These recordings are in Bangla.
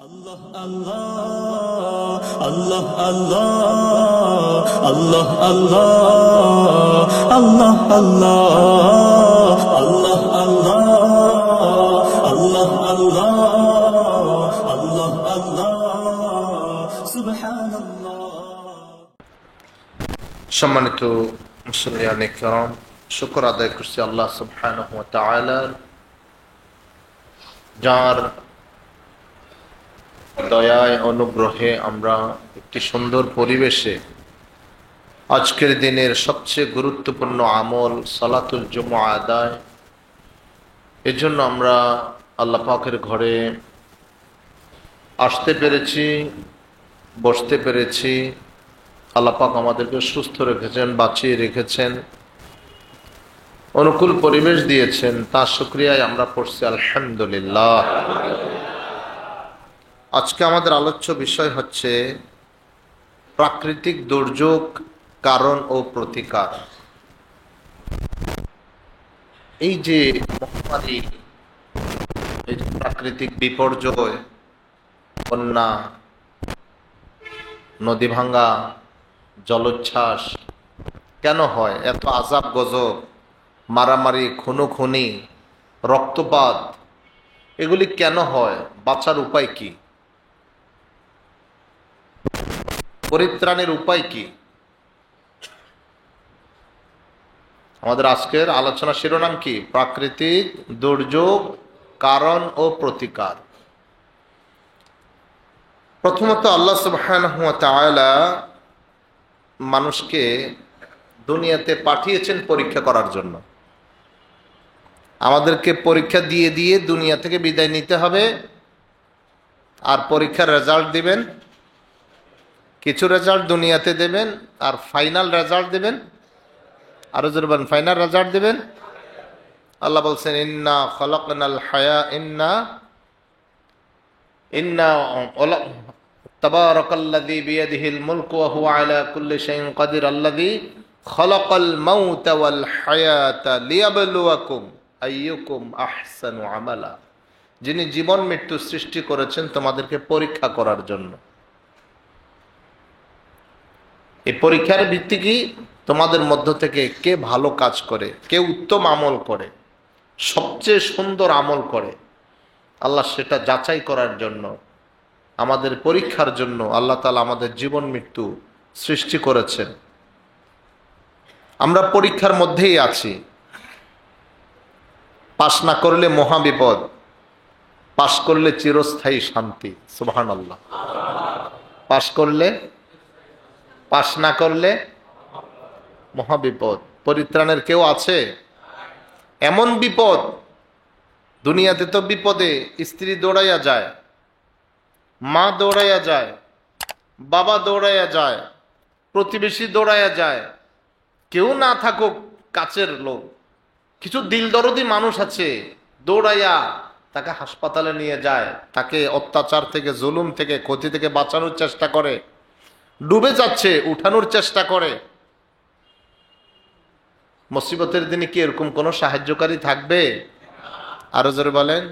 আল্লাহ আল্লাহ আল্লাহ আল্লাহ আল্লাহ আল্লাহ আল্লাহ আল্লাহ আল্লাহ আল্লাহ আল্লাহ আল্লাহ সুবহানাল্লাহ। সম্মানিত মুসলিয়ানে কেরাম, শুকর আদায় করছি আল্লাহ সুবহানাহু ওয়া তাআলার, যার দয়ায় অনুগ্রহে আমরা একটি সুন্দর পরিবেশে আজকের দিনের সবচেয়ে গুরুত্বপূর্ণ আমল সালাতুল জুমআ আদায়, এজন্য আমরা আল্লাহ পাকের ঘরে আসতে পেরেছি, বসতে পেরেছি। আল্লাহ পাক আমাদেরকে সুস্থ রেখেছেন, বাঁচিয়ে রেখেছেন, অনুকূল পরিবেশ দিয়েছেন, তার শুকরিয়ায় আমরা পড়ছি আলহামদুলিল্লাহ। আজকে আমাদের আলোচ্য বিষয় হচ্ছে প্রাকৃতিক দুর্যোগ, কারণ ও প্রতিকার। এই যে মহামারী, এই যে প্রাকৃতিক বিপর্যয়, বন্যা, নদী ভাঙ্গা, জলোচ্ছ্বাস কেন হয়? এত আযাব গজব, মারামারি, খুনোখুনি, রক্তপাত, এগুলি কেন হয়? বাঁচার উপায় কি? পরিত্রাণের উপায় কি? আমাদের আজকের আলোচনা শিরোনাম কি? প্রাকৃতিক দুর্যোগ, কারণ ও প্রতিকার। প্রথমত আল্লাহ সুবহানাহু ওয়া তাআলা মানুষকে দুনিয়াতে পাঠিয়েছেন পরীক্ষা করার জন্য। আমাদেরকে পরীক্ষা দিয়ে দিয়ে দুনিয়া থেকে বিদায় নিতে হবে, আর পরীক্ষার রেজাল্ট দিবেন। কিছু রেজাল্ট দুনিয়াতে দেবেন, আর ফাইনাল রেজাল্ট দেবেন। আরো জোরে বলেন, ফাইনাল রেজাল্ট দেবেন। আল্লাহ বলছেন, ইন্না খলাকনাল হায়া ইন্না তাবারাকাল্লাযী বিয়াদিহিল মুলকু ওয়া হুয়া আলা কুল্লি শাইইন কাদির আল্লাযী খলাকাল মাউতা ওয়াল হায়াতা লিয়াবলুয়াকুম আইয়ুকুম আহসানু আমালা। যিনি জীবন মৃত্যু সৃষ্টি করেছেন তোমাদেরকে পরীক্ষা করার জন্য। এই পরীক্ষার ভিত্তি কি? তোমাদের মধ্য থেকে কে ভালো কাজ করে, কে উত্তম আমল করে, সবচেয়ে সুন্দর আমল করে। আল্লাহ সেটা যাচাই করার জন্য, আমাদের পরীক্ষার জন্য আল্লাহ তাআলা আমাদের জীবন মৃত্যু সৃষ্টি করেছেন। আমরা পরীক্ষার মধ্যেই আছি। পাস না করলে মহা বিপদ, পাস করলে চিরস্থায়ী শান্তি। সুবহানাল্লাহ। পাস না করলে মহা বিপদ। পরিত্রাণের কেউ আছে? এমন বিপদ, দুনিয়াতে তো বিপদে স্ত্রী দৌড়াইয়া যায়, মা দৌড়াইয়া যায়, বাবা দৌড়াইয়া যায়, প্রতিবেশী দৌড়াইয়া যায়, কেউ না থাকুক কাছের লোক, কিছু দিল দরদি মানুষ আছে, দৌড়াইয়া তাকে হাসপাতালে নিয়ে যায়, তাকে অত্যাচার থেকে, জুলুম থেকে, ক্ষতি থেকে বাঁচানোর চেষ্টা করে, ডুবে যাচ্ছে উঠানোর চেষ্টা করে। মুসিবতের দিনে কি এরকম কোন সাহায্যকারী থাকবে? আরো জোরে বলেন,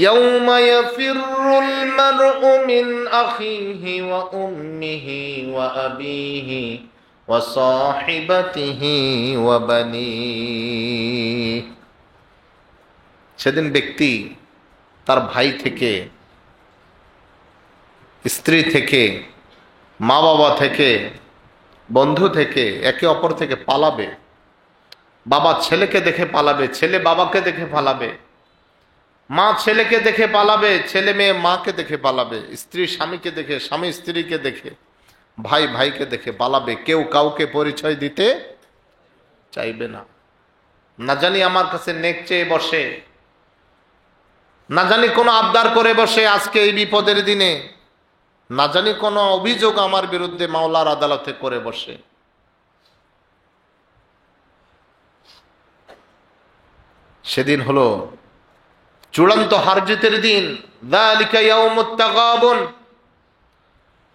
ইয়াউমা ইয়াফিরুল মারউ মিন আখিহি ওয়া উম্মিহি ওয়া আবিহি ওয়া সাহিবাতিহি ওয়া বানিহি। সেদিন ব্যক্তি তার ভাই থেকে, স্ত্রী থেকে, মা বাবা থেকে, বন্ধু থেকে, একে অপর থেকে পালাবে। বাবা ছেলেকে দেখে পালাবে, ছেলে বাবাকে দেখে পালাবে, মা ছেলেকে দেখে পালাবে, ছেলে মেয়ে মাকে দেখে পালাবে, স্ত্রী স্বামীকে দেখে, স্বামী স্ত্রীকে দেখে, ভাই ভাইকে দেখে পালাবে। কেউ কাউকে পরিচয় দিতে চাইবে না। না জানি আমার কাছে নেক চেয়ে বসে, না জানি কোনো আবদার করে বসে আজকে এই বিপদের দিনে, না জানি কোনো অভিযোগ আমার বিরুদ্ধে মাওলার আদালতে করে বসে। সেদিন হলো চূড়ান্ত হার জিতের দিন। যালিকা ইয়াউমুত তাগাবুন,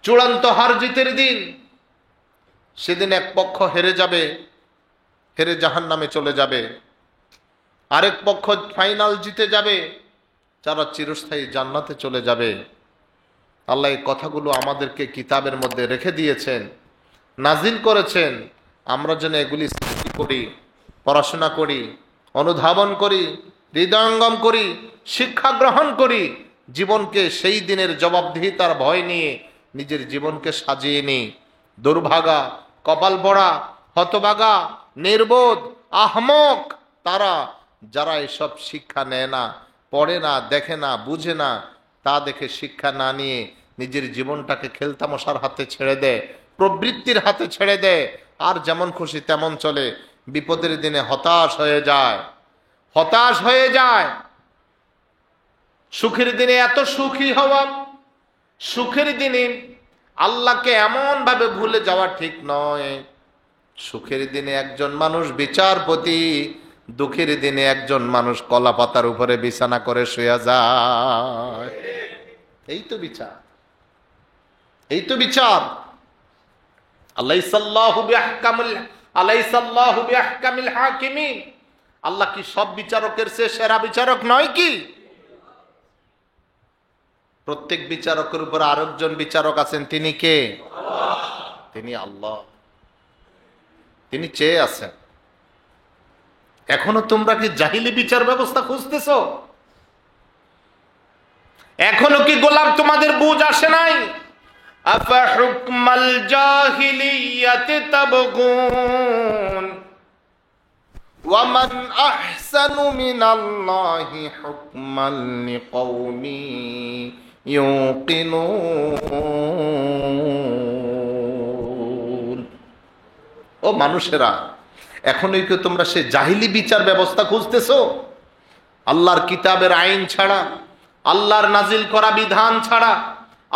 চূড়ান্ত হার জিতের দিন। সেদিন এক পক্ষ হেরে যাবে, হেরে জাহান্নামে চলে যাবে, আরেক পক্ষ ফাইনাল জিতে যাবে, যারা চিরস্থায়ী জান্নাতে চলে যাবে। আল্লাহ এই কথাগুলো আমাদেরকে কিতাবের মধ্যে রেখে দিয়েছেন, নাজিল করেছেন, আমরা যেন এগুলি স্মৃতি করি, পড়াশোনা করি, অনুধাবন করি, হৃদয়ঙ্গম করি, শিক্ষা গ্রহণ করি, জীবনকে সেই দিনের জবাবদিহিতার ভয় নিয়ে নিজের জীবনকে সাজিয়ে নিই। দুর্ভাগা, কপাল পড়া, হতভাগা, নির্বোধ, আহমক তারা যারা এসব শিক্ষা নেয় না, পড়ে না, দেখে না, বুঝে না, তা দেখে শিক্ষা না নিয়ে নিজের জীবনটাকে খেলতামশার হাতে ছেড়ে দেয়, প্রবৃত্তির হাতে ছেড়ে দেয়, আর যেমন খুশি তেমন চলে। বিপদের দিনে হতাশ হয়ে যায়, হতাশ হয়ে যায়। সুখের দিনে এত সুখী হওয়া, সুখের দিনে আল্লাহকে এমন ভাবে ভুলে যাওয়া ঠিক নয়। সুখের দিনে একজন মানুষ বিচারপতি, দুঃখের দিনে একজন মানুষ কলা পাতার উপরে বিছানা করে শুয়ে যায়। এই তো বিচার, এই তো বিচার। আলাইসাল্লাহু বিআহকামিল হাকিমিন। আল্লাহ কি সব বিচারকের চেয়ে সেরা বিচারক নয় কি? প্রত্যেক বিচারকের উপর আরেকজন বিচারক আছেন, তিনি কে? তিনি আল্লাহ। তিনি চেয়ে আছেন। এখনো তোমরা কি জাহিলি বিচার ব্যবস্থা খুঁজতেছো? এখনো কি গোলাম তোমাদের বুঝ আসে নাই? আফা হুকমাল জাহিলিয়াতি তাবগুন ওয়া মান আহসানু মিনাল্লাহি হুকমান লিকাওমি ইউকিনুন। ও মানুষেরা, এখনই কি তোমরা সে জাহিলি বিচার ব্যবস্থা খুঁজতেছো? আল্লাহর কিতাবের আইন ছাড়া, আল্লাহর নাজিল করা বিধান ছাড়া,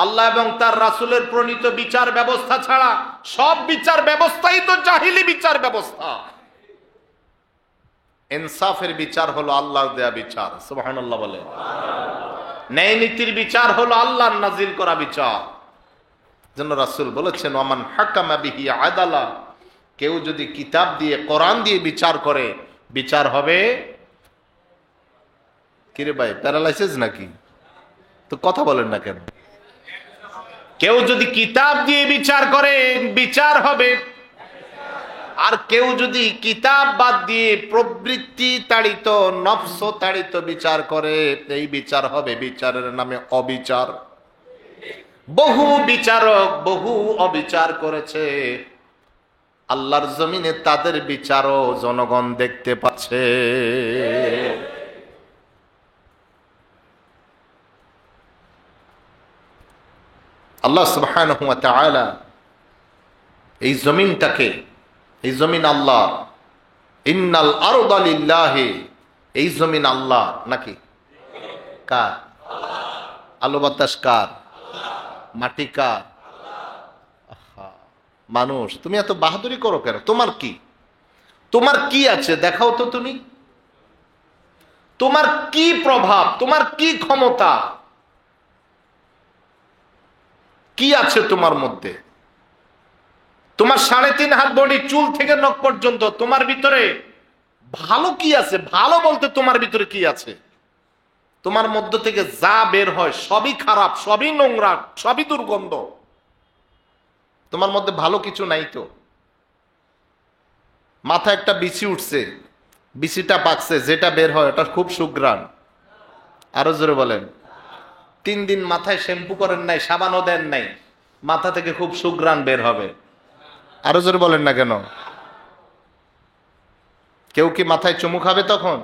আল্লাহ এবং তার রাসূলের প্রণীত বিচার ব্যবস্থা ছাড়া সব বিচার ব্যবস্থাই তো জাহিলি বিচার ব্যবস্থা। ইনসাফের বিচার হলো আল্লাহর দেয়া বিচার, সুবহানাল্লাহ বলে। ন্যায় নীতির বিচার হলো আল্লাহর নাজিল করা বিচার। যেন রাসূল বলেছেন, ওমান হাকামা বিহি আদালা। কেউ যদি কিতাব দিয়ে, কোরআন দিয়ে বিচার করে, বিচার হবে। কিরে ভাই, প্যারালাইসিস নাকি? তো কথা বলেন না কেন? কেউ যদি কিতাব দিয়ে বিচার করে, বিচার হবে। আর কেউ যদি কিতাব বাদ দিয়ে প্রবৃত্তি তাড়িত, নফস তাড়িত বিচার করে, এই বিচার হবে। বিচারের নামে অবিচার। বহু বিচারক বহু অবিচার করেছে। আল্লাহর জমিনে তাদের বিচারও জনগণ দেখতে পাচ্ছে। আল্লাহ সুবহানাহু ওয়া তাআলা এই জমিনটাকে, এই জমিন আল্লাহ, ইন্নাল আরদা লিল্লাহি, এই জমিন আল্লাহ নাকি কার? আলো বাতাস কার? মাটি কার? মানুষ। তুমি এত বাহাদুরি করো কেন? তোমার কি, তোমার কি আছে দেখাও তো। তুমি, তোমার কি প্রভাব, তোমার কি ক্ষমতা, কি আছে তোমার মধ্যে? তোমার 3.5 হাত বডি, চুল থেকে নখ পর্যন্ত, তোমার ভিতরে ভালো কি আছে? ভালো বলতে তোমার ভিতরে কি আছে? তোমার মধ্য থেকে যা বের হয় সবই খারাপ, সবই নোংরা, সবই দুর্গন্ধ। তোমার মধ্যে ভালো কিছু নাই তো। মাথায় একটা বিচি উঠছে, বিচিটা পাকছে, যেটা বের হয় ওটা খুব সুঘ্রাণ। আরো জোরে বলেন। 3 দিন মাথায় শ্যাম্পু করেন নাই, সাবানও দেন নাই, মাথা থেকে খুব সুঘ্রাণ বের হবে। আরো জোরে বলেন না কেন? কেউ কি মাথায় চুমু খাবে তখন?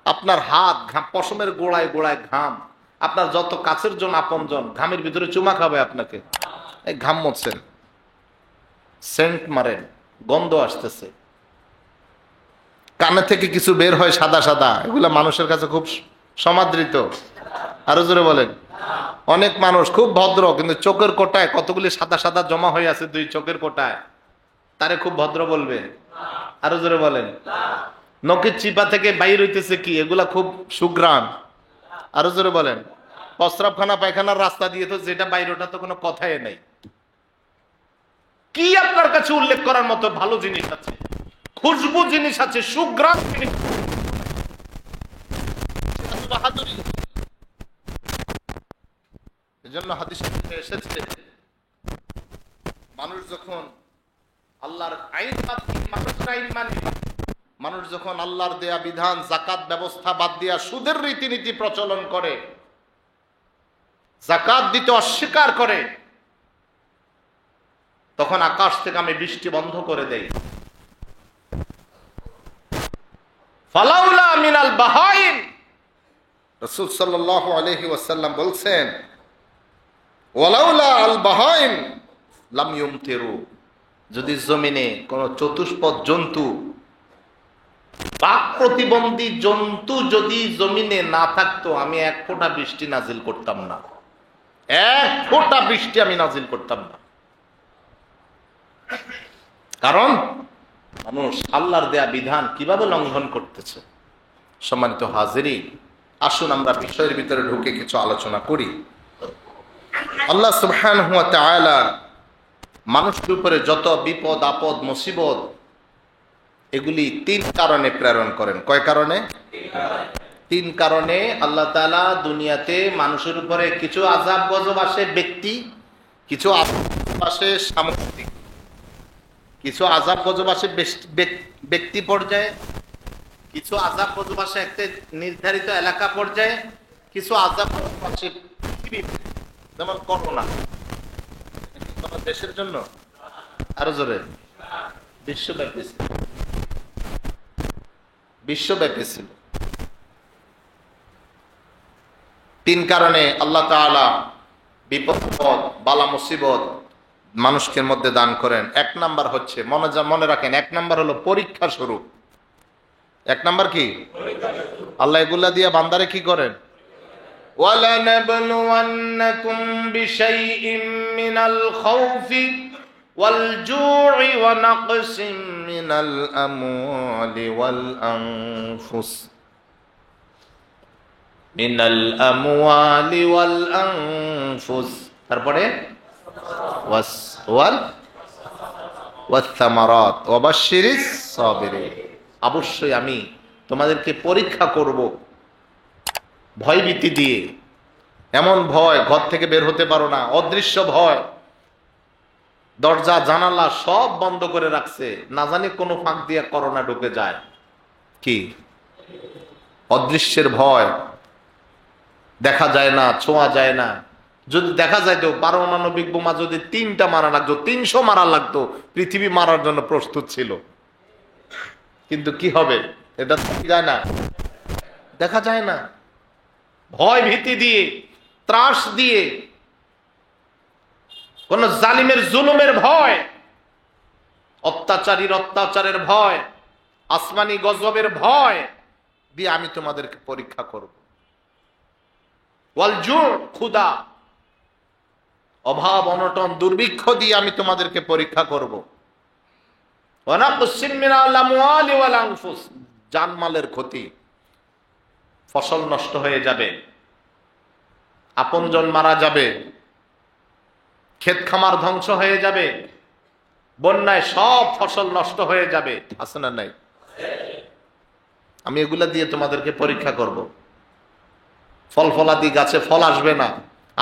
আপনার হাত ঘাম, পশমের গোড়ায় গোড়ায় ঘাম, আপনার যত কাছের জন আপন জন, ঘামের ভিতরে চুমা খাবে আপনাকে। এই ঘাম মোছেন, সেন্ট মারেন, গন্ধ আসতেছে, কানে থেকে কিছু বের হয় সাদা সাদা, এগুলা মানুষের কাছে খুব সমাদৃত। আরো জোরে বলেন। অনেক মানুষ খুব ভদ্র, কিন্তু চোখের কোটায় কতগুলি সাদা সাদা জমা হয়ে আছে 2 চোখের কোটায়, তারে খুব ভদ্র বলবে? আরো জোরে বলেন। নখের চিপা থেকে বাইর হইতেছে কি, এগুলা খুব সুঘ্রাণ। আরো জোরে বলেন। প্রস্রাবখানা পায়খানার রাস্তা দিয়ে তো যেটা বাইর, ওটা তো কোনো কথাই নাই। কি আপনার কাছে উল্লেখ করার মতো ভালো জিনিস আছে, খুশবু জিনিস আছে, সুঘ্রাণ জিনিস? বাহাদুরি, এজন্য হাদিস শরীফে এসেছে, মানুষ যখন আল্লাহর আইন মানুষের আইন মানে, মানুষ যখন আল্লাহর দেয়া বিধান যাকাত ব্যবস্থা বাদ দিয়া সুদের রীতিনীতি প্রচলন করে, যাকাত দিতে অস্বীকার করে, তখন আকাশ থেকে আমি বৃষ্টি বন্ধ করে দেই। ফালাউলা মিনাল বাহাইম, রাসূল সাল্লাল্লাহু আলাইহি ওয়াসাল্লাম বলছেন, ওয়ালাউলা আল বাহাইম লাম ইউমতিরু, যদি জমিনে কোন চতুষ্পদ জন্তু, বাক প্রতিবন্ধী জন্তু যদি জমিনে না থাকতো, আমি এক ফোঁটা বৃষ্টি নাজিল করতাম না, এক ফোঁটা বৃষ্টি আমি নাজিল করতাম না। কারণ মানুষ আল্লাহর দেয়া বিধান কিভাবে লঙ্ঘন করতেছে। সম্মানিত হাজিরিন, আসুন আমরা বিষয়ের ভিতরে ঢুকে কিছু আলোচনা করি। আল্লাহ সুবহানাহু ওয়া তাআলা মানুষের উপরে যত বিপদ আপদ মুসিবত, এগুলি তিন কারণে প্রেরণ করেন। কয় কারণে? তিন কারণে আল্লাহ তাআলা দুনিয়াতে মানুষের উপরে কিছু আযাব গজব আসে ব্যক্তি, কিছু আযাব আসে সামগ্রিক, কিছু আযাব গজব আসে ব্যক্তি পর্যায়ে, কিছু আযাব গজব আসে একটা নির্ধারিত এলাকা পর্যায়ে, কিছু আযাব গজব আসে পৃথিবী, যেমন করোনা দেশের জন্য, আরো জোরে বিশ্বব্যাপী ছিল, বিশ্বব্যাপী ছিল। তিন কারণে আল্লাহ তাআলা বিপদ বালা মুসিবত মানুষের মধ্যে দান করেন। এক নাম্বার হচ্ছে, মনে রাখেন, এক নাম্বার হলো পরীক্ষা স্বরূপ। এক নাম্বার কি? আল্লাহ এগুলা দিয়ে বান্দারে কি করেন? وَلَنَبْلُوَنَّكُمْ بِشَيْءٍ مِّنَ الْخَوْفِ وَالْجُوعِ وَنَقْصٍ مِّنَ الْأَمْوَالِ وَالْأَنفُسِ তারপরে ওয়াস-সামারাত ওয়াবাশশিরিস সাবিরিন, অবশ্যই আমি তোমাদেরকে পরীক্ষা করব ভয়ভীতি দিয়ে। এমন ভয়, ঘর থেকে বের হতে পারো না, অদৃশ্য ভয়, দরজা জানালা সব বন্ধ করে রাখছে, না জানি কোনো ফাঁক দিয়ে করোনা ঢুকে যায়। কি অদৃশ্যের ভয়, দেখা যায় না, ছোঁয়া যায় না। যদি দেখা যায় তো পারমাণবিক বোমা যদি 3টা মারা লাগতো, 300 মারা লাগতো, পৃথিবী মারার জন্য প্রস্তুত ছিল। কিন্তু কি হবে এটা যায় না, দেখা যায় না। ভয় ভীতি দিয়ে, ত্রাস দিয়ে, কোন জালিমের জুলুমের ভয়, অত্যাচারীর অত্যাচারের ভয়, আসমানি গজবের ভয় দিয়ে আমি তোমাদেরকে পরীক্ষা করব। ওয়াল জু, ক্ষুধা, অভাব অনটন দুর্ভিক্ষ দিয়ে আমি তোমাদেরকে পরীক্ষা করব। ওয়ানাকুসিম মিনাল আমওয়ালি ওয়াল আনফুস, জানমালের ক্ষতি, ফসল নষ্ট হয়ে যাবে, আপনজন মারা যাবে, ক্ষেত খামার ধ্বংস হয়ে যাবে, বন্যায় সব ফসল নষ্ট হয়ে যাবে, আছে না নাই? আমি এগুলা দিয়ে তোমাদেরকে পরীক্ষা করব। ফল ফলাদি গাছে ফল আসবে না,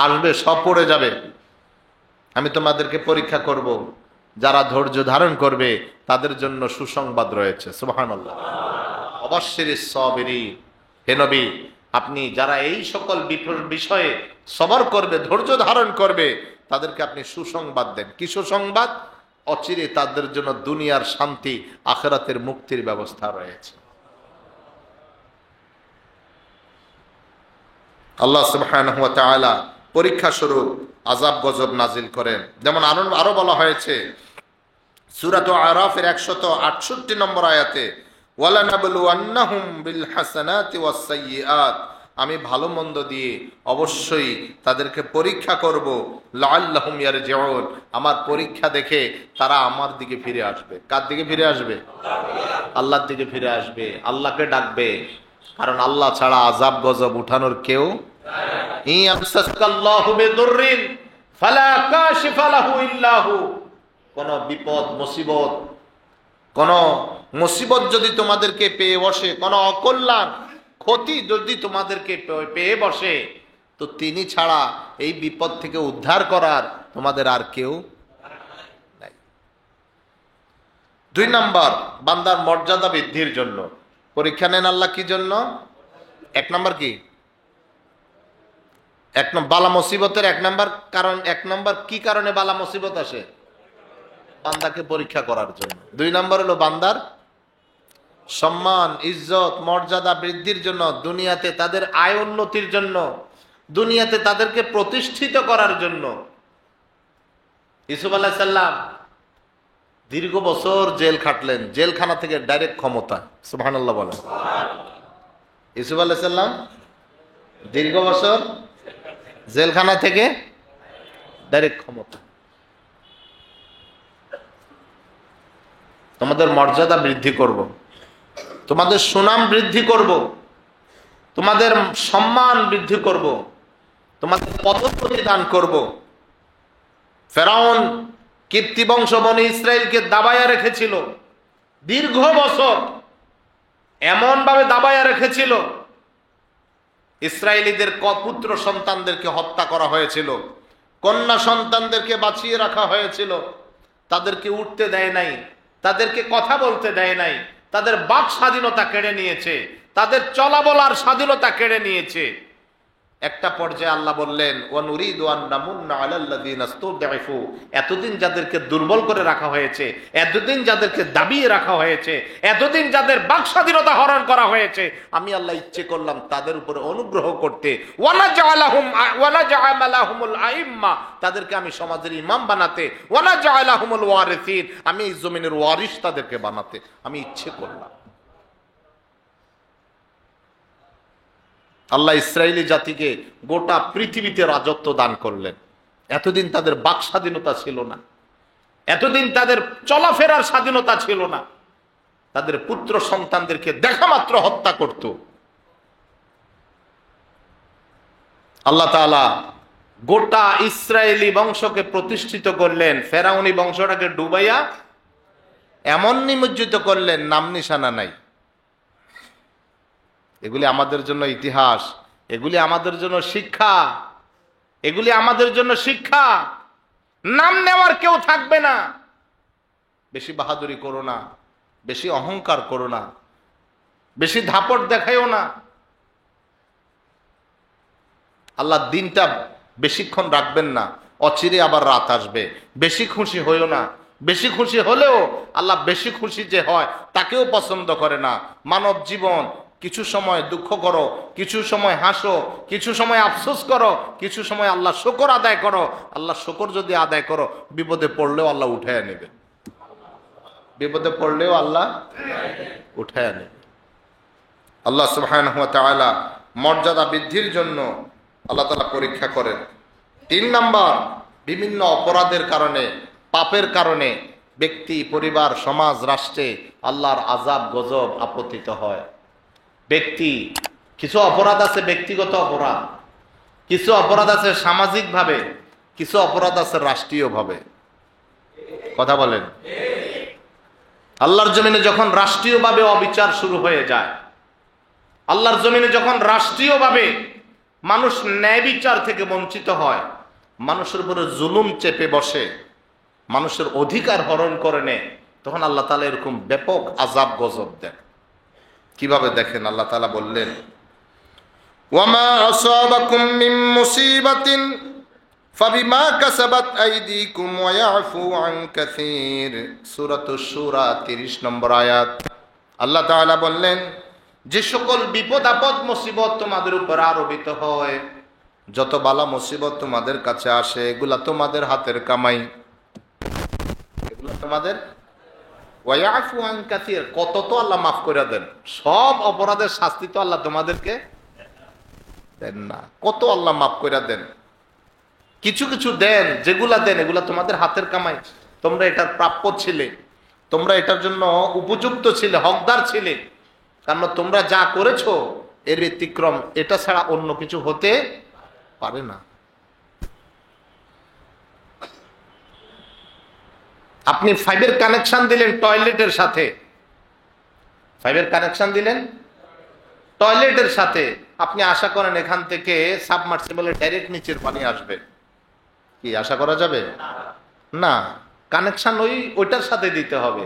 আসবে সব পড়ে যাবে। আমি তোমাদেরকে পরীক্ষা করব। যারা ধৈর্য ধারণ করবে তাদের জন্য সুসংবাদ রয়েছে। সুবহানাল্লাহ। অবশ্যিরিস সাবিরিন, হে নবী, আপনি যারা এই সকল বিষয়ে সবর করবে, ধৈর্য ধারণ করবে, তাদেরকে আপনি সুসংবাদ দেন। কি সুসংবাদ? অচিরে তাদের জন্য দুনিয়ার শান্তি, আখিরাতের মুক্তির ব্যবস্থা রয়েছে। আল্লাহ সুবহানাহু ওয়া তাআলা পরীক্ষা স্বরূপ আযাব গজব নাজিল করেন। যেমন আরো বলা হয়েছে সূরা আরাফের 168 নম্বর আয়াতে, ওয়ালানাবলুওয়ান্নাহুম বিল হাসানাতি ওয়াস সাইয়্যাত, আমি ভালো মন্দ দিয়ে অবশ্যই তাদেরকে পরীক্ষা করব, লাআল্লাহুম ইয়ারজিউন, আমার পরীক্ষা দেখে তারা আমার দিকে ফিরে আসবে। কার দিকে ফিরে আসবে? আল্লাহর দিকে ফিরে আসবে, আল্লাহকে ডাকবে। কারণ আল্লাহ ছাড়া আযাব গজব উঠানোর কেউ ইয়ামসাসকাল্লাহু বিদুররিন ফালা কাশিফা লাহু ইল্লা হু, কোন বিপদ মুসিবত, কোন মুসিবত যদি তোমাদেরকে পেয়ে বসে, কোন অকল্যাণ ক্ষতি যদি তোমাদেরকে পেয়ে বসে, তো তিনি ছাড়া এই বিপদ থেকে উদ্ধার করার তোমাদের আর কেউ নাই। 2 নম্বর, বান্দার মর্যাদা বৃদ্ধির জন্য পরীক্ষা নেন আল্লাহ। কি জন্য? 1 নম্বর কি? বালা মুসিবতের 1 নম্বর কারণ, 1 নম্বর কি কারণে বালা মুসিবত আসে? বান্দাকে পরীক্ষা করার জন্য। 2 নম্বর হলো বান্দার সম্মান, ইজ্জত, মর্যাদা বৃদ্ধির জন্য, দুনিয়াতে তাদের আয় উন্নতির জন্য, দুনিয়াতে তাদেরকে প্রতিষ্ঠিত করার জন্য। ইউসুফ আলাইহিস সালাম দীর্ঘ বছর জেল খাটলেন, জেলখানা থেকে ডাইরেক্ট ক্ষমতা। সুবহানাল্লাহ বলেন। ইউসুফ আলাইহিস সালাম দীর্ঘ বছর জেলখানা থেকে ডাইরেক্ট ক্ষমতা। তোমাদের মর্যাদা বৃদ্ধি করব, তোমাদের সুনাম বৃদ্ধি করব, তোমাদের সম্মান বৃদ্ধি করব, তোমাদের পদোন্নতি দান করব। ফেরাউন কিপ্তি বংশ বনি ইসরায়েলকে দাবাইয়া রেখেছিল দীর্ঘ বছর, এমন ভাবে দাবাইয়া রেখেছিল ইসরায়েলীদের পুত্র সন্তানদেরকে হত্যা করা হয়েছিল, কন্যা সন্তানদেরকে বাঁচিয়ে রাখা হয়েছিল, তাদেরকে উঠতে দেয় নাই, তাদেরকে কথা বলতে দেয় নাই, তাদের বাক স্বাধীনতা কেড়ে নিয়েছে, তাদের চলা বলার স্বাধীনতা কেড়ে নিয়েছে। একটা পর্যায়ে আল্লাহ বললেন, ওয়ানুরিদু আন নামুন্না আলাল্লাযিনা ইসতুদঈফু, এতদিন যাদেরকে দুর্বল করে রাখা হয়েছে, এতদিন যাদেরকে দাবিয়ে রাখা হয়েছে, এতদিন যাদের বাক স্বাধীনতা হরণ করা হয়েছে, আমি আল্লাহ ইচ্ছে করলাম তাদের উপরে অনুগ্রহ করতে। ওয়ানাজআলাহুমুল আইম্মা, তাদেরকে আমি সমাজের ইমাম বানাতে। ওয়ানাজআলাহুমুল ওয়ারিসিন, আমি এই জমিনের ওয়ারিস তাদেরকে বানাতে আমি ইচ্ছে করলাম। আল্লাহ ইসরায়েলি জাতিকে গোটা পৃথিবীতে রাজত্ব দান করলেন। এতদিন তাদের বাক স্বাধীনতা ছিল না, এতদিন তাদের চলাফেরার স্বাধীনতা ছিল না, তাদের পুত্র সন্তানদেরকে দেখা মাত্র হত্যা করত। আল্লাহ তাআলা গোটা ইসরায়েলি বংশকে প্রতিষ্ঠিত করলেন, ফেরাউনি বংশটাকে ডুবাইয়া এমন নিমজ্জিত করলেন, নাম নিশানা নাই। এগুলি আমাদের জন্য ইতিহাস, এগুলি আমাদের জন্য শিক্ষা, এগুলি আমাদের জন্য শিক্ষা। নাম নেওয়ার কেউ থাকবে না, বেশি বাহাদুরি করো না, বেশি অহংকার করো না, বেশি ধাপট দেখাইও না। আল্লাহ দিনটা বেশিক্ষণ রাখবেন না, অচিরে আবার রাত আসবে। বেশি খুশি হইও না, বেশি খুশি হলেও আল্লাহ বেশি খুশি যে হয় তাকেও পছন্দ করে না। মানব জীবন, কিছু সময় দুঃখ করো, কিছু সময় হাসো, কিছু সময় আফসোস করো, কিছু সময় আল্লাহ শুকর আদায় করো। আল্লাহ শুকর যদি আদায় করো, বিপদে পড়লেও আল্লাহ উঠায় নেবে, বিপদে পড়লেও আল্লাহ উঠায় নেবে। আল্লাহ সুবহানাহু ওয়া তাআলা মর্যাদা বৃদ্ধির জন্য আল্লাহ তাআলা পরীক্ষা করেন। 3 নাম্বার, বিভিন্ন অপরাধের কারণে, পাপের কারণে ব্যক্তি, পরিবার, সমাজ, রাষ্ট্রে আল্লাহর আযাব গজব আপতিত হয়। ব্যক্তি, কিছু অপরাধ আছে ব্যক্তিগত অপরাধ, কিছু অপরাধ আছে সামাজিকভাবে, কিছু অপরাধ আছে রাষ্ট্রীয়ভাবে। কথা বলেন। আল্লাহর জমিনে যখন রাষ্ট্রীয়ভাবে অবিচার শুরু হয়ে যায়, আল্লাহর জমিনে যখন রাষ্ট্রীয়ভাবে মানুষ ন্যায় বিচার থেকে বঞ্চিত হয়, মানুষের উপরে জুলুম চেপে বসে, মানুষের অধিকার হরণ করে নেয়, তখন আল্লাহ তাআলা এরকম ব্যাপক আযাব গজব দেন। কিভাবে দেখেন, আল্লাহ তাআলা বললেন, ওয়ামা আসাবাকুম মিন মুসিবাতিন ফাবিমা কাসাবাত আইদিকুম ওয়া ইয়াফু আন কাসীর। সূরাতুশ শূরা 30 নম্বর আয়াত। আল্লাহ তাআলা বললেন, যে সকল বিপদ আপদ মুসিবত তোমাদের উপর আরোপিত হয়, যত বালা মুসিবত তোমাদের কাছে আসে, এগুলা তোমাদের হাতের কামাই, এগুলা তোমাদের। ওয়ায়াফু আন কাসীর, কত তো আল্লাহ মাফ করে দেন, সব অপরাধের শাস্তি তো আল্লাহ তোমাদেরকে দেন না, কত আল্লাহ মাফ করে দেন। কিছু কিছু দেন, যেগুলা দেন এগুলা তোমাদের হাতের কামাই, তোমরা এটার প্রাপ্য ছিলে, তোমরা এটার জন্য উপযুক্ত ছিলে, হকদার ছিলে, কারণ তোমরা যা করেছো এর ব্যতিক্রম এটা ছাড়া অন্য কিছু হতে পারে না। আপনি ফাইবের কানেকশন দিলেন টয়লেটের সাথে, ফাইবের কানেকশন দিলেন টয়লেটের সাথে আপনি আশা করেন এখান থেকে সাবমার্সিবলের ডাইরেক্ট নিচের পানি আসবে? কি আশা করা যাবে? না, কানেকশন ওইটার সাথে দিতে হবে।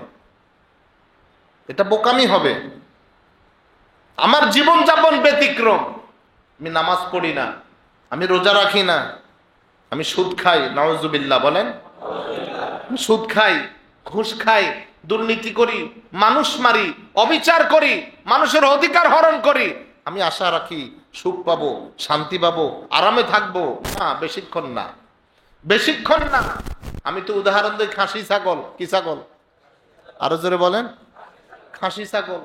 এটা বোকামি হবে। আমার জীবনযাপন ব্যতিক্রম। আমি নামাজ পড়ি না, আমি রোজা রাখি না, আমি সুদ খাই, নাউজুবিল্লাহ বলেন। আমি সুদ খাই, ঘুষ খাই, দুর্নীতি করি, মানুষ মারি, অবিচার করি, মানুষের অধিকার হরণ করি। আমি আশা রাখি সুখ পাবো, শান্তি পাবো, আরামে থাকবো। না, বেশিক্ষণ না, বেশিক্ষণ না। আমি তো উদাহরণ দিই, খাসি ছাগল। কি ছাগল? আরো জোরে বলেন। খাসি ছাগল।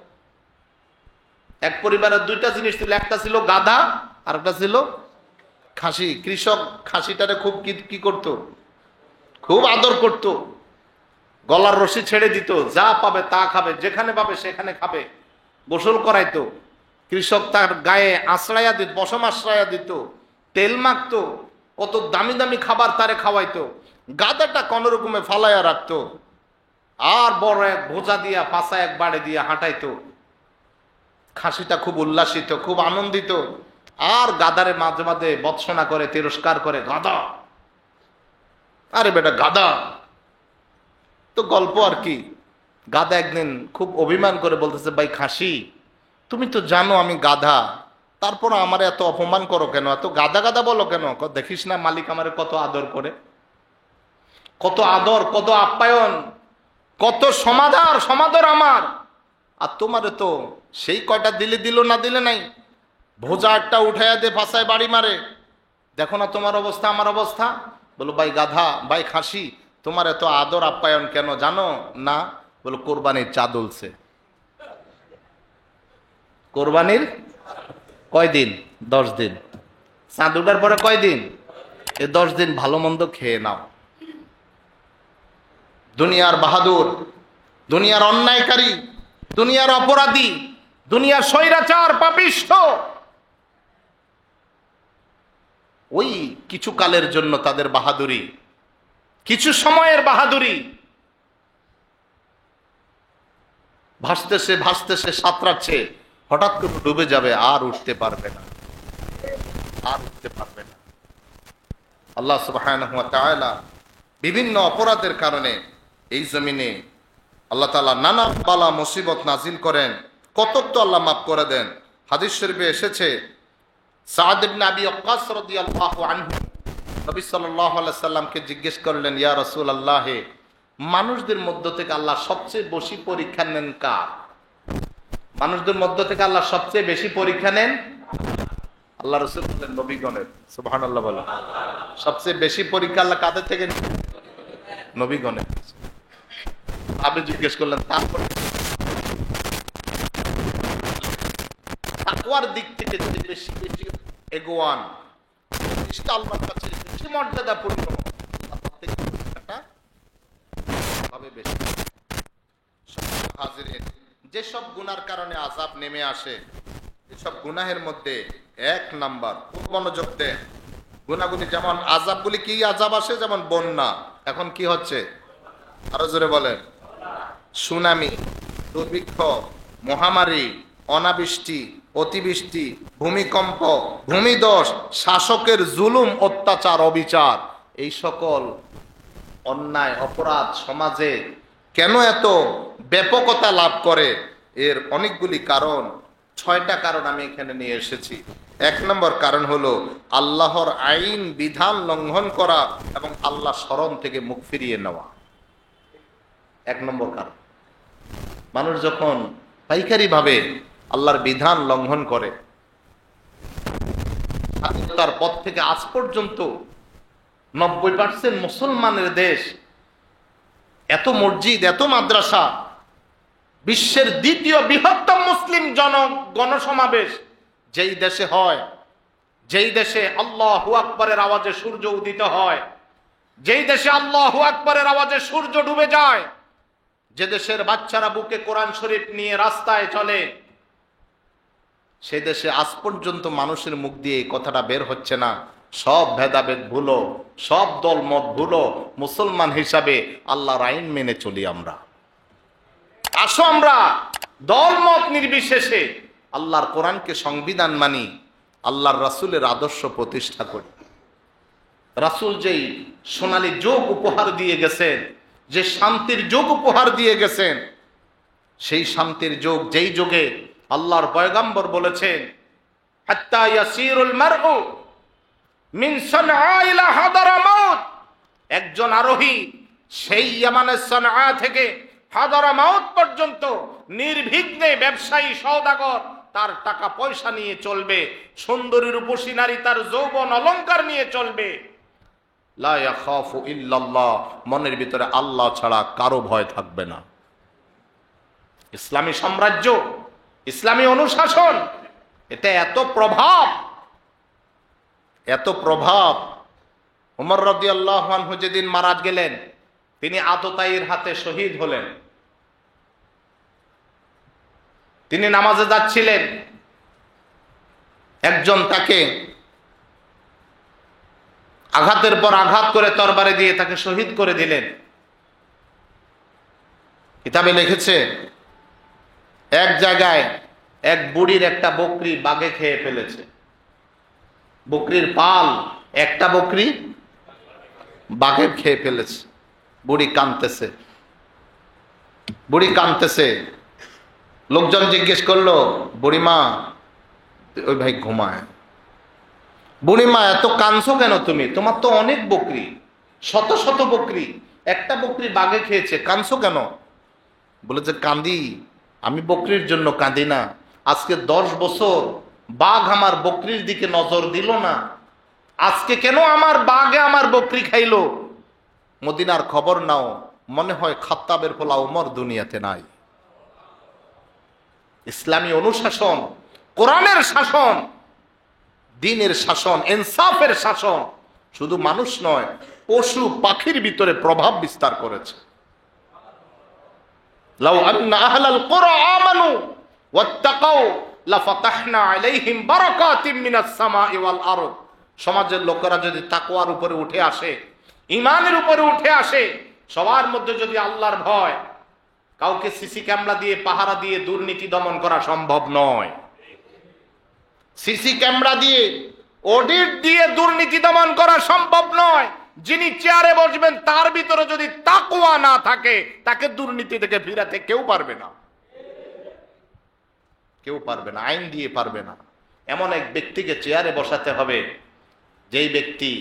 এক পরিবারের দুইটা জিনিস ছিল, একটা ছিল গাধা আর একটা ছিল খাসি। কৃষক খাসিটারে খুব কি করত? খুব আদর করত। গলার রশি ছেড়ে দিত, যা পাবে তা খাবে, যেখানে পাবে সেখানে খাবে, গোসল করাইতো। কৃষক তার গায়ে আশ্রয়া দিত, পশম আশ্রয়া দিত, তেল মাখতো, কত দামি দামি খাবার তারে খাওয়াইতো। গাধাটা কোন রকমে ফালাইয়া রাখতো, আর বড় এক ভোজা দিয়া পাশা এক বাড়ি দিয়া হাঁটাইতো। খাসিটা খুব উল্লাসিত, খুব আনন্দিত। আর গাধারে মাঝে মাঝে বৎসনা করে, তিরস্কার করে, গাধা, আরে বেটা গাধা। তো গল্প আর কি। গাধা একদিন খুব অভিমান করে বলতেছে, ভাই খাসি, তুমি তো জানো আমি গাধা, তারপর আমার এত অপমান করো কেন, এত গাধা গাধা বলো কেন? দেখিস না মালিক আমারে কত আদর করে, কত আদর, কত আপ্যায়ন, কত সমাদর আমার। আর তোমারে তো সেই কয়টা দিলে দিল, না দিলে নাই। ভোজা একটা উঠাইয়া দে, ফাঁসায় বাড়ি মারে। দেখো না তোমার অবস্থা, আমার অবস্থা। বলো, ভাই গাধা, ভাই খাসি, তোমার এত আদর আপ্যায়ন কেন জানো না? বলো, কোরবানির চাঁদ উলছে। কোরবানির কয়দিন? 10 দিন। চাঁদ উঠার পরে কয়দিন? এই 10 দিন ভালো মন্দ খেয়ে নাও। দুনিয়ার বাহাদুর, দুনিয়ার অন্যায়কারী, দুনিয়ার অপরাধী, দুনিয়ার স্বৈরাচার পাপিষ্ঠ, ওই কিছু কালের জন্য তাদের বাহাদুরি, কিছু সময়ের বাহাদুরি, ভাসতেছে ভাসতেছে সাঁতরাচ্ছে, হঠাৎ করে ডুবে যাবে, আর উঠতে পারবে না, আর উঠতে পারবে না। আল্লাহ সুবহানাহু ওয়া তাআলা বিভিন্ন অপরাধের কারণে এই জমিনে আল্লাহ তাআলা নানা বালা মুসিবত নাজিল করেন। কতক তো আল্লাহ মাফ করে দেন। হাদিস শরীফে এসেছে, সাদ ইবনে আবি ওয়াক্কাস রাদিয়াল্লাহু আনহু নবী সাল্লাল্লাহু আলাইহি সাল্লামকে জিজ্ঞেস করলেন, ইয়া রাসূলুল্লাহ, মানুষদের মধ্য থেকে আল্লাহ সবচেয়ে বেশি পরীক্ষা নেন কার? মানুষদের মধ্য থেকে আল্লাহ সবচেয়ে বেশি পরীক্ষা নেন? আল্লাহ রাসূল বললেন, নবীগণের। সুবহানাল্লাহ বলো। সবচেয়ে বেশি পরীক্ষা আল্লাহ কাদের থেকে নেন? নবীগণের। আপনি জিজ্ঞেস করলেন, তারপর তাকওয়ার দিক থেকে যদি বেশি বেশি এগোয়ান, আল্লাহর কাছে বেশি মর্যাদাপূর্ণ, তার থেকে পরীক্ষাটা হবে বেশি। হাজিরিন, যেসব গুনার কারণে আযাব নেমে আসে, এসব গুনাহের মধ্যে 1 নাম্বার, খুব মনোযোগ দেন, গুনাহগুলি যেমন আযাবগুলি, কি আযাব আসে? যেমন বন্যা, এখন কি হচ্ছে? আরো জোরে বলেন। সুনামি, দুর্ভিক্ষ, মহামারী, অনাবৃষ্টি, অতিবৃষ্টি, ভূমিকম্প, ভূমিধস, শাসকের জুলুম, অত্যাচার, অবিচার, এই সকল অন্যায় অপরাধ সমাজে কেন এত ব্যাপকতা লাভ করে? এর অনেকগুলি কারণ, 6টা কারণ আমি এখানে নিয়ে এসেছি। 1 নম্বর কারণ হলো আল্লাহর আইন বিধান লঙ্ঘন করা এবং আল্লাহ স্মরণ থেকে মুখ ফিরিয়ে নেওয়া। 1 নম্বর কারণ, মানুষ যখন পাইকারি ভাবে আল্লাহর বিধান লঙ্ঘন করে, তার পথ থেকে আজ পর্যন্ত 90% মুসলমানের দেশ, এত মসজিদ, এত মাদ্রাসা, বিশ্বের 2য় বৃহত্তম মুসলিম গণসমাবেশ যেই দেশে হয়, যেই দেশে আল্লাহু আকবারের আওয়াজে সূর্য উদিত হয়, যেই দেশে আল্লাহু আকবারের আওয়াজে সূর্য ডুবে যায়, যে দেশের বাচ্চারা বুকে কোরআন শরীফ নিয়ে রাস্তায় চলে, সে দেশে আজ পর্যন্ত মানুষের মুখ দিয়ে এই কথাটা বের হচ্ছে না, সব ভেদাভেদ ভুলো, সব দলমত ভুলো, মুসলমান হিসাবে আল্লাহর আইন মেনে চলি আমরা। আসো আমরা দলমত নির্বিশেষে আল্লাহর কোরআনকে সংবিধান মানি, আল্লাহর রাসূলের আদর্শ প্রতিষ্ঠা করি। রাসূল যেই সোনালী যুগ উপহার দিয়ে গেছেন, যে শান্তির যুগ উপহার দিয়ে গেছেন, সেই শান্তির যুগ, যেই যুগে আল্লাহর পয়গম্বর বলেছেন হাত্তা ইয়াসিরুল মারউ মিন সানআ ইলা হাদারামাউত, একজন আরোহী সেই ইয়ামানের সানআ থেকে হাদারামাউত পর্যন্ত নির্বিঘ্নে ব্যবসায়ী সওদাগর তার টাকা পয়সা নিয়ে চলবে, সুন্দরী রূপসী নারী তার যৌবন অলংকার নিয়ে চলবে। লা ইয়াখাফু ইল্লাল্লাহ, মনের ভিতরে আল্লাহ ছাড়া কারো ভয় থাকবে না। ইসলামী সাম্রাজ্য, ইসলামী অনুশাসন, এটা এত প্রভাব, এত প্রভাব। ওমর রাদিয়াল্লাহু আনহু যেদিন মারা গেলেন, তিনি আততায়ীর হাতে শহীদ হলেন। তিনি নামাজে যাচ্ছিলেন, একজন তাকে আঘাতের পর আঘাত করে তরবারি দিয়ে তাকে শহীদ করে দিলেন। কিতাবে লিখেছে এক জায়গায় এক বুড়ির একটা বকরি বাঘে খেয়ে ফেলেছে। বকরির পাল, একটা বকরি বাঘে খেয়ে ফেলেছে। বুড়ি কাঁদতেছে, বুড়ি কাঁদতেছে। লোকজন জিজ্ঞেস করলো, বুড়িমা, ওই ভাই ঘুমায়, বুড়িমা এত কাঁদছো কেন তুমি? তোমার তো অনেক বকরি, শত শত বকরি, একটা বকরি বাঘে খেয়েছে, কাঁদছো কেন? বলেছে কাঁদি, আমি বকরির জন্য কাঁদি না। আজকে 10 বছর বাঘ আমার বকরির দিকে নজর দিল না, আজকে কেন আমার বাঘে আমার বকরি খাইলো? মদিনার খবর নাও, মনে হয় খাত্তাবের ফলা উমর দুনিয়াতে নাই। ইসলামী অনুশাসন, কোরআনের শাসন, দ্বীনের শাসন, ইনসাফের শাসন শুধু মানুষ নয়, পশু পাখির ভিতরে প্রভাব বিস্তার করেছে। লাউ আন্না আহলাল কুরা আমানু ওয়াত্তাকাউ লাফাতাহনা আলাইহিম বারাকাতিম মিনাস সামাই ওয়াল আরদ। সমাজের লোকেরা যদি তাকওয়ার উপরে উঠে আসে, ঈমানের উপরে উঠে আসে, সবার মধ্যে যদি আল্লাহর ভয়, কাউকে সিসি ক্যামেরা দিয়ে পাহারা দিয়ে দুর্নীতি দমন করা সম্ভব নয়। সিসি ক্যামেরা দিয়ে, অডিট দিয়ে দুর্নীতি দমন করা সম্ভব নয়। যিনি চেয়ারে বসবেন তার ভিতরে যদি তাকওয়া না থাকে, তাকে দুর্নীতি থেকে ফিরাতে কেউ পারবে না, কেউ পারবে না, আইন দিয়ে পারবে না। এমন এক ব্যক্তিকে চেয়ারে বসাতে হবে যেই ব্যক্তি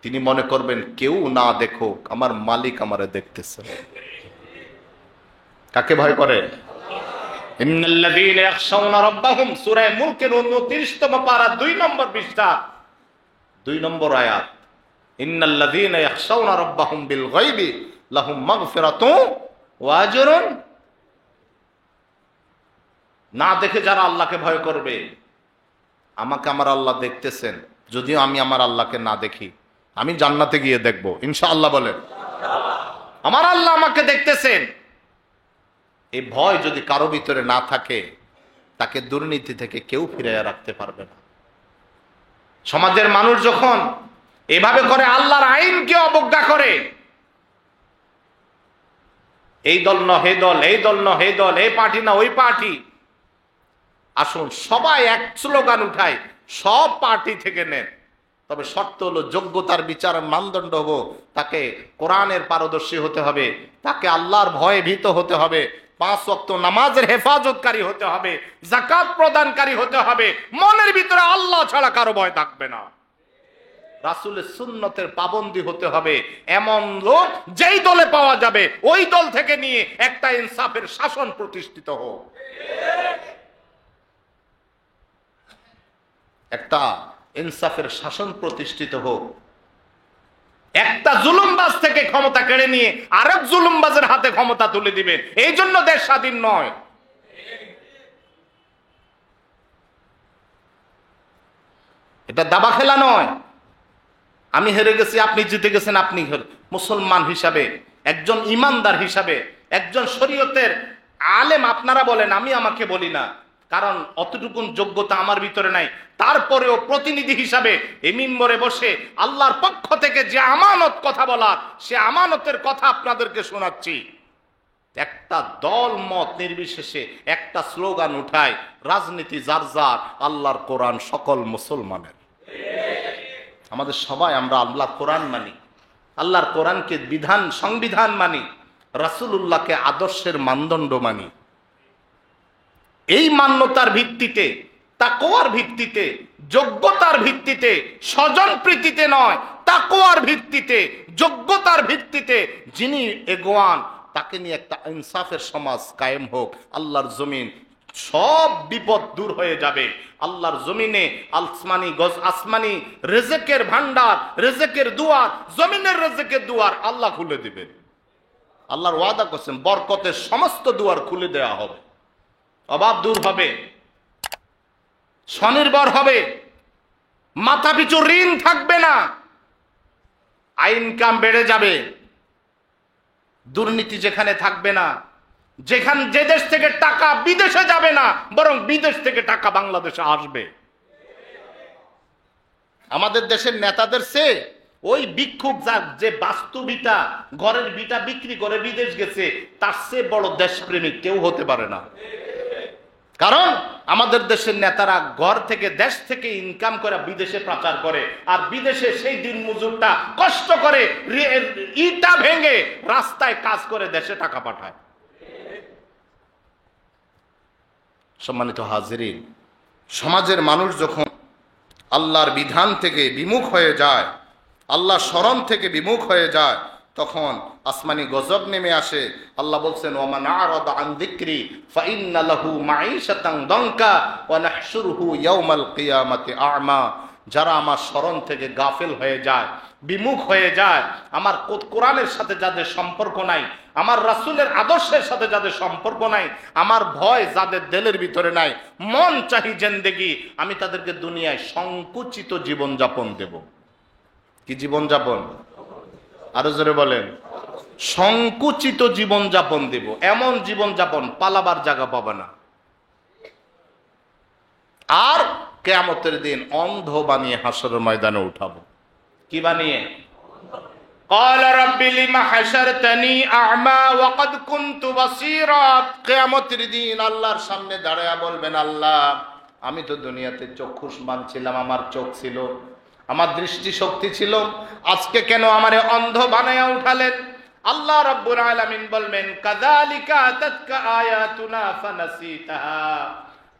তিনি মনে করবেন কেউ না দেখুক, আমার মালিক আমারে দেখতেছে। কাকে ভয় করে? ইন্নাল্লাযীনা ইয়াখশাউনা রাব্বাহুম, সূরা মুলকের 29তম পারা 2 নম্বর পৃষ্ঠা 2 নম্বর আয়াত। ইন্নাল্লাযীনা ইয়াখশাউনা রাব্বাহুম বিল গায়বি লাহুম মাগফিরাতুন ওয়া আজরুন। না দেখে যারা আল্লাহকে ভয় করবে, আমাকে আমার আল্লাহ দেখতেছেন, যদিও আমি আমার আল্লাহকে না দেখি, আমি জান্নাতে গিয়ে দেখব ইনশাআল্লাহ। বলেন আমার আল্লাহ আমাকে দেখতেছেন। এই ভয় যদি কারো ভিতরে না থাকে, তাকে দুর্নীতি থেকে কেউ ফিরিয়ে রাখতে পারবে না। সমাজের মানুষ যখন এভাবে করে, আল্লাহর আইনকে অবজ্ঞা করে, এই দল না হে দল, এই দল না হে দল, এই পার্টি না ওই পার্টি, আসুন সবাই এক স্লোগান উঠায়, সব পার্টি থেকে নেন, তবে শর্ত হলো যোগ্যতার বিচারের মানদণ্ড হবো, তাকে কোরআনের পারদর্শী হতে হবে, তাকে আল্লাহর ভয়ে ভীত হতে হবে, 5 ওয়াক্ত নামাজের হেফাজতকারী হতে হবে, যাকাত প্রদানকারী হতে হবে, মনের ভিতরে আল্লাহ ছাড়া কারো ভয় থাকবে না, রাসূলের সুন্নতের পাবন্দী হতে হবে। এমন লোক যেই দলে পাওয়া যাবে, ওই দল থেকে নিয়ে একটা ইনসাফের শাসন প্রতিষ্ঠিত হোক, একটা ইনসাফের শাসন প্রতিষ্ঠিত হোক। একটা জুলুমবাজ থেকে ক্ষমতা কেড়ে নিয়ে আরেক জুলুমবাজের হাতে ক্ষমতা তুলে দিবে, এই জন্য দেশ স্বাধীন নয়। এটা দাবা খেলা নয়। আমি হেরে গেছি, আপনি জিতে গেছেন, আপনি মুসলমান হিসাবে, একজন ইমানদার হিসাবে, একজন শরীয়তের আলেম আপনারা বলেন, আমি আমাকে বলি না, কারণ অতটুকুন যোগ্যতা আমার ভিতরে নাই। তারপরেও প্রতিনিধি হিসাবে এই মিম্বরে বসে আল্লাহর পক্ষ থেকে যে আমানত কথা বলার, সে আমানতের কথা আপনাদেরকে শোনাচ্ছি। একটা দল মত নির্বিশেষে একটা স্লোগান উঠায়, রাজনীতি যার যার, আল্লাহর কোরআন সকল মুসলমানের। আমাদের সবাই আমরা আল্লাহর কোরআন মানি, আল্লাহর কোরআনকে বিধান সংবিধান মানি, রাসূলুল্লাহকে আদর্শের মানদণ্ড মানি। এই মান্যতার ভিত্তিতে, তাকওয়ার ভিত্তিতে, যোগ্যতার ভিত্তিতে, স্বজন প্রীতিতে নয়, তাকওয়ার ভিত্তিতে, যোগ্যতার ভিত্তিতে যিনি এগোয়ান, তাকে নিয়ে একটা ইনসাফের সমাজ কায়েম হোক। আল্লাহর জমিন সব বিপদ দূর হয়ে যাবে। আল্লাহর জমিনে আসমানি রেজেকের ভান্ডার, রেজেকের দুয়ার, জমিনের রেজেকের দুয়ার আল্লাহ খুলে দিবেন। আল্লাহর ওয়াদা করছেন বরকতের সমস্ত দুয়ার খুলে দেওয়া হবে, অভাব দূর হবে, স্বনির্ভর হবে, মাথা পিছু ঋণ থাকবে না, ইনকাম বেড়ে যাবে, দুর্নীতি যেখানে থাকবে না, যে দেশ থেকে টাকা বিদেশে যাবে না, বরং বিদেশ থেকে টাকা বাংলাদেশে আসবে। আমাদের দেশের নেতাদের চেয়ে ওই ভিক্ষুক যে বাস্তুবিটা ঘরের বিটা বিক্রি করে বিদেশ গেছে, তার চেয়ে বড় দেশপ্রেমিক কেউ হতে পারে না। কারণ আমাদের দেশের নেতারা ঘর থেকে, দেশ থেকে ইনকাম করে বিদেশে পাচার করে, আর বিদেশে সেই দিন মজুরটা কষ্ট করে ইটা ভেঙে রাস্তায় কাজ করে দেশে টাকা পাঠায়। সম্মানিত হাজিরিন, সমাজের মানুষ যখন আল্লাহর বিধান থেকে বিমুখ হয়ে যায়, আল্লাহর শরণ থেকে বিমুখ হয়ে যায়, তখন আসমানি গজব নেমে আসে। আল্লাহ বলছেন ওয়ামান আরাদা আন যিকরি ফাইন্না লাহু মাঈশাতান দানকা ওয়া নাহশুরুহু ইয়াওমাল কিয়ামাতি আ'মা। যারা আমার শরণ থেকে গাফেল হয়ে যায়, বিমুখ হয়ে যায়, আমার কোরআনের সাথে যাদের সম্পর্ক নাই, আমার রাসূলের আদর্শের সাথে যাদের সম্পর্ক নাই, আমার ভয় যাদের দিলের ভিতরে নাই, মন চাহি জিন্দেগি, আমি তাদেরকে দুনিয়ায় সংকুচিত জীবনযাপন দেব। কি জীবনযাপন? আরো জোরে বলেন। সংকুচিত জীবনযাপন দেব। এমন জীবনযাপন পালাবার জায়গা পাবে না। আর কিয়ামতের দিন অন্ধ বানিয়ে হাসরের ময়দানে উঠাবো। কি বানিয়ে? قال رب لما حشرتني اعمى وقد كنت بصيرا। কিয়ামতের দিন আল্লাহর সামনে দাঁড়ায়া বলবেন, আল্লাহ আমি তো দুনিয়াতে চক্ষুষ্মান ছিলাম, আমার চোখ ছিল, আমার দৃষ্টি শক্তি ছিল, আজকে কেন আমারে অন্ধ বানায়া উঠালেন? আল্লাহ রাব্বুল আলামিন বলবেন, কাযালিকা আতাতকা আয়াতুনা ফানাসিতাহা।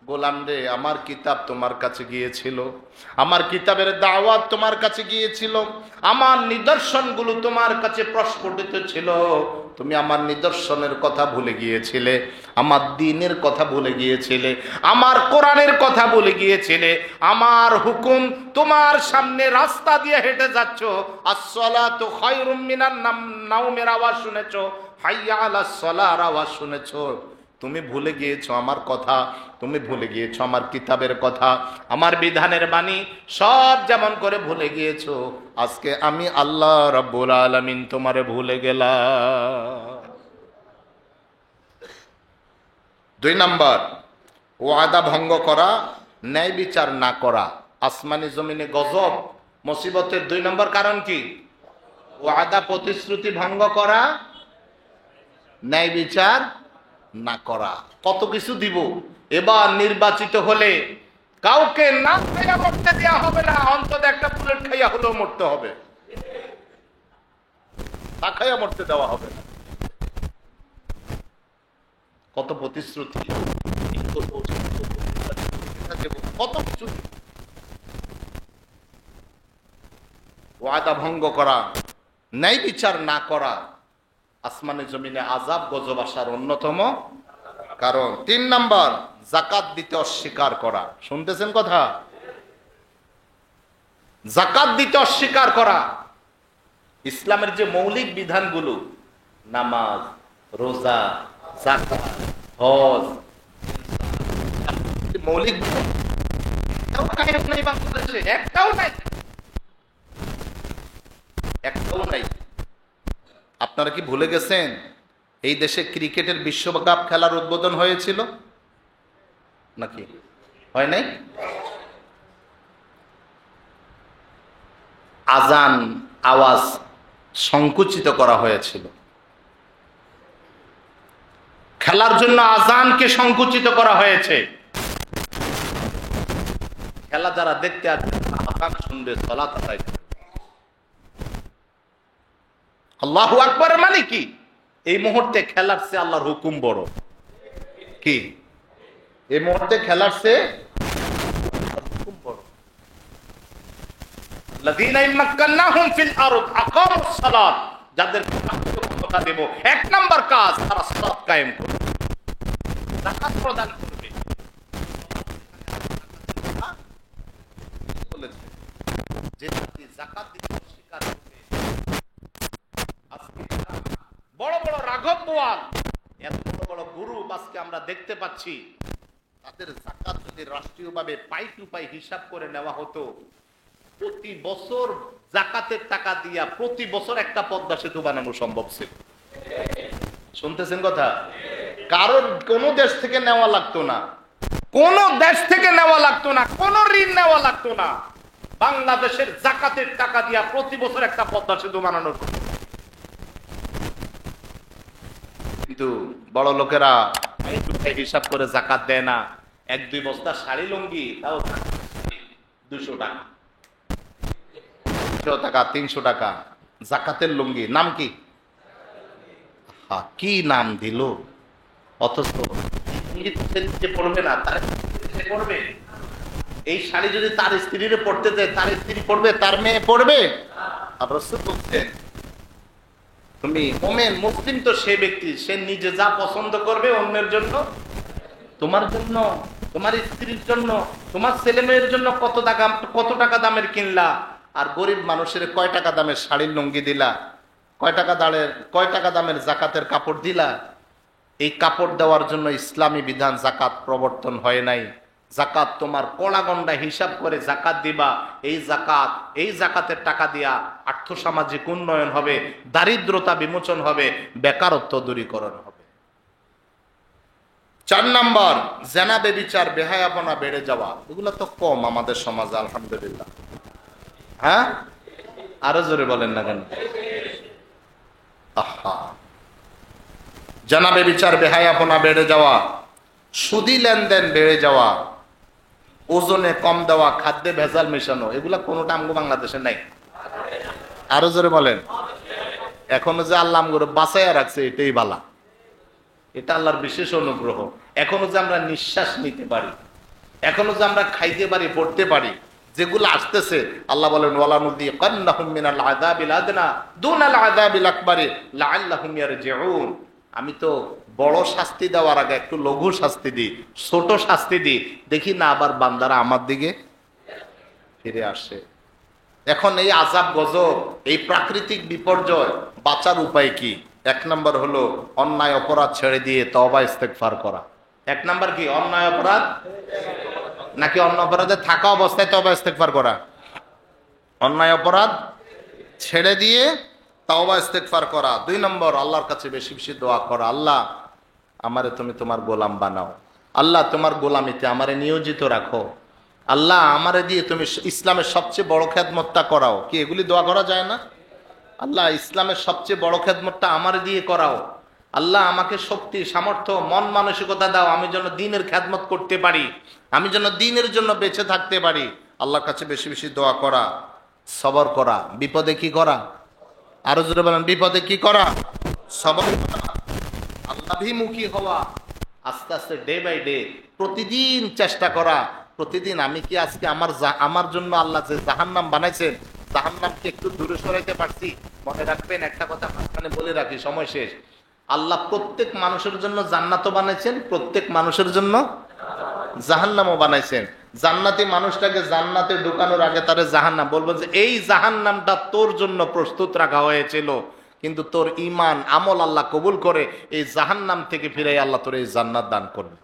গোলাম রে, আমার কিতাব তোমার কাছে গিয়েছিল, আমার কিতাবের দাওয়াত তোমার কাছে গিয়েছিল, আমার নিদর্শনগুলো তোমার কাছে প্রস্ফুটিত ছিল, তুমি আমার নিদর্শনের কথা ভুলে গিয়েছিলে, আমার দ্বীনের কথা ভুলে গিয়েছিলে, আমার কোরআনের কথা ভুলে গিয়েছিলে, আমার হুকুম তোমার সামনে রাস্তা দিয়ে হেঁটে যাচ্ছ, আসসালাতু খায়রুম মিনান নাওমের আওয়াজ শুনেছো, হাইয়া আলাস সালার আওয়াজ শুনেছো, তুমি ভুলে গিয়েছো আমার কথা, তুমি ভুলে গিয়েছো আমার কিতাবের কথা, আমার বিধানের বাণী সব যেমন করে ভুলে গিয়েছো, আজকে আমি আল্লাহ রাব্বুল আলামিন তোমারে ভুলে গেলাম। 2 নাম্বার, ওয়াদা ভঙ্গ করা, ন্যায় বিচার না করা। আসমানি জমিনে গজব মুসিবতের 2 নম্বর কারণ কি? ওয়াদা প্রতিশ্রুতি ভঙ্গ করা, ন্যায় বিচার না করা। কত কিছু দিব, এবার নির্বাচিত হলে কাউকে না খাইয়া মরতে দেওয়া হবে না, অন্তত একটা বুলেট খাইয়া হলেও মরতে হবে, না খাইয়া মরতে দেওয়া হবে না। কত প্রতিশ্রুতি, কত কিছু। ওয়াদা ভঙ্গ করা, ন্যায় বিচার না করা আসমানে জমিনে আযাব গজব আসার অন্যতম কারণ। 3 নাম্বার, যাকাত দিতে অস্বীকার করা। শুনতেছেন কথা? যাকাত দিতে অস্বীকার করা। ইসলামের যে মৌলিক বিধানগুলো, নামাজ, রোজা, যাকাত, হজ, মৌলিক বাংলাদেশে একটাও নাই, একটাও নাই। আপনারা কি ভুলে গেছেন এই দেশে ক্রিকেটের বিশ্বকাপ খেলার উদ্বোধন হয়েছিল নাকি হয় নাই? আজান আওয়াজ সংকুচিত করা হয়েছিল। খেলার জন্য আজানকে সংকুচিত করা হয়েছে। খেলা যারা দেখতে আসবে আজান শুনবে, সালাত আদায় করবে। আল্লাহু আকবার মানে কি? এই মুহূর্তে খেলার চেয়ে আল্লাহর হুকুম বড়। কি এই মুহূর্তে খেলার চেয়ে হুকুম বড়। লাযীনা ইম্মাক্কান্নাহুম ফিল আরদ আকামুস সালাত, যাদের ক্ষমতা দেব, এক নাম্বার কাজ তারা সালাত কায়েম করবে, যাকাত প্রদান করবে। বলেছে যে ব্যক্তি যাকাত দিতে অস্বীকার করবে, আজকে বড় বড় রাঘব বোয়াল, এত বড় বড় গুরু আজকে আমরা দেখতে পাচ্ছি, তাদের যাকাত যদি রাষ্ট্রীয়ভাবে পাই টু পাই হিসাব করে নেওয়া হতো, প্রতি বছর যাকাতের টাকা দিয়া প্রতি বছর একটা পদ্মা সেতু বানানো সম্ভব ছিল। শুনতেছেন কথা? কারণ কোন দেশ থেকে নেওয়া লাগতো না, কোন দেশ থেকে নেওয়া লাগতো না, কোন ঋণ নেওয়া লাগতো না। বাংলাদেশের যাকাতের টাকা দিয়া প্রতি বছর একটা পদ্মা সেতু বানানোর। কিন্তু বড় লোকেরা হিসাব করে যাকাত দেয় না। 1-2 বস্তা শাড়ি লুঙ্গি তাও 200 টাকা, 200 টাকা, 300 টাকা যাকাতের লুঙ্গি। নাম কি? কি নাম দিল! অথচ পড়বে না, তার পড়বে। এই শাড়ি যদি তার স্ত্রীর পড়তে দেয়, তার স্ত্রী পড়বে, তার মেয়ে পড়বে। আর রাসূল বলছেন, তুমি মুমিন মুসলিম তো সে ব্যক্তি, সে নিজে যা পছন্দ করবে অন্যের জন্য, তোমার জন্য, তোমার স্ত্রীর জন্য, তোমার ছেলে মেয়ের জন্য কত টাকা দামের কিনলা, আর গরিব মানুষের কয় টাকা দামের শাড়ির লুঙ্গি দিলা, কয় টাকা দামের যাকাতের কাপড় দিলা। এই কাপড় দেওয়ার জন্য ইসলামী বিধান যাকাত প্রবর্তন হয় নাই। যাকাত তোমার কড়াগন্ডা হিসাব করে যাকাত দিবা। এই যাকাতের টাকা দিয়া আর্থসামাজিক উন্নয়ন হবে, দারিদ্রতা বিমোচন হবে, বেকারত্ব দূরীকরণ হবে। 4 নাম্বার, জেনা বেবিচার বেহায়াপনা বেড়ে যাওয়া। এগুলো তো কম আমাদের সমাজে আলহামদুলিল্লাহ। হ্যাঁ, আরো জোরে বলেন না কেন? জেনা বেবিচার বেহায়াপনা বেড়ে যাওয়া, সুদী লেনদেন বেড়ে যাওয়া, ওজনে কম দেওয়া, খাদ্যে ভেজাল মেশানো, এগুলা কোনোটা আমগো বাংলাদেশে নাই। আরো জোরে বলেন। এখনো যে আল্লাহ আমগো বাঁচাইয়া রাখছে, এটাই বালা, এটা আল্লাহর বিশেষ অনুগ্রহ। এখনো যে আমরা নিঃশ্বাস নিতে পারি, এখনো যে আমরা খাইতে পারি, পড়তে পারি, যেগুলো আসতেছে আল্লাহ বলেন ওয়ালানুযীকান্নাহুম মিনাল আযাবিল আদনা দুনাল আযাবিল আকবারি লাআল্লাহুম ইয়ারজিউন। আমি তো বড় শাস্তি দেওয়ার আগে একটু লঘু শাস্তি দিই, ছোট শাস্তি দিই, দেখি না আবার বান্দারা আমার দিকে ফিরে আসে। এখন এই আযাব গজব, এই প্রাকৃতিক বিপর্যয় বাঁচার উপায় কি? 1 নাম্বার হলো অন্যায় অপরাধ ছেড়ে দিয়ে তওবা ইস্তেগফার করা। 1 নাম্বার কি? অন্যায় অপরাধ, নাকি অন্য অপরাধে থাকা অবস্থায় তওবা ইস্তেগফার করা? অন্যায় অপরাধ ছেড়ে দিয়ে তওবা ইস্তেগফার করা। 2 নম্বর, আল্লাহর কাছে বেশি বেশি দোয়া করা, আল্লাহ আমারে তুমি তোমার গোলাম বানাও, আল্লাহ তোমার গোলামিতে আমারে নিয়োজিত রাখো, আল্লাহ আমারে দিয়ে তুমি ইসলামের সবচেয়ে বড় খেদমতটা করাও। কি এগুলি দোয়া করা যায় না? আল্লাহ ইসলামের সবচেয়ে বড় খেদমতটা আমারে দিয়ে করাও, আল্লাহ আমাকে শক্তি, সামর্থ্য, মন মানসিকতা দাও, আমি যেন দ্বীনের খেদমত করতে পারি, আমি যেন দ্বীনের জন্য বেঁচে থাকতে পারি। আল্লাহর কাছে বেশি বেশি দোয়া করা, সবর করা, বিপদে কি করা? আরো জোরে বলেন, বিপদে কি করা? সবর করা, আল্লাহভিমুখী হওয়া, আস্তে আস্তে ডে বাই ডে প্রতিদিন চেষ্টা করা। প্রতিদিন আমি কি আজকে আমার জন্য আল্লাহ যে জাহান্নাম বানাইছেন, জাহান্নামকে একটু দূরে সরাইতে পারছি? মনে রাখবেন একটা কথা মাঝখানে বলে রাখি, সময় শেষ। আল্লাহ প্রত্যেক মানুষের জন্য জান্নাতও বানাইছেন, প্রত্যেক মানুষের জন্য জাহান্নামও বানাইছেন। জান্নাতি মানুষটাকে জান্নাতে ঢুকানোর আগে তারে জাহান্নাম বলবো যে এই জাহান্নামটা তোর জন্য প্রস্তুত রাখা হয়েছিল, কিন্তু তোর ঈমান আমল আল্লাহ কবুল করে এই জাহান্নাম থেকে ফিরে আল্লাহ তোর এই জান্নাত দান করবে।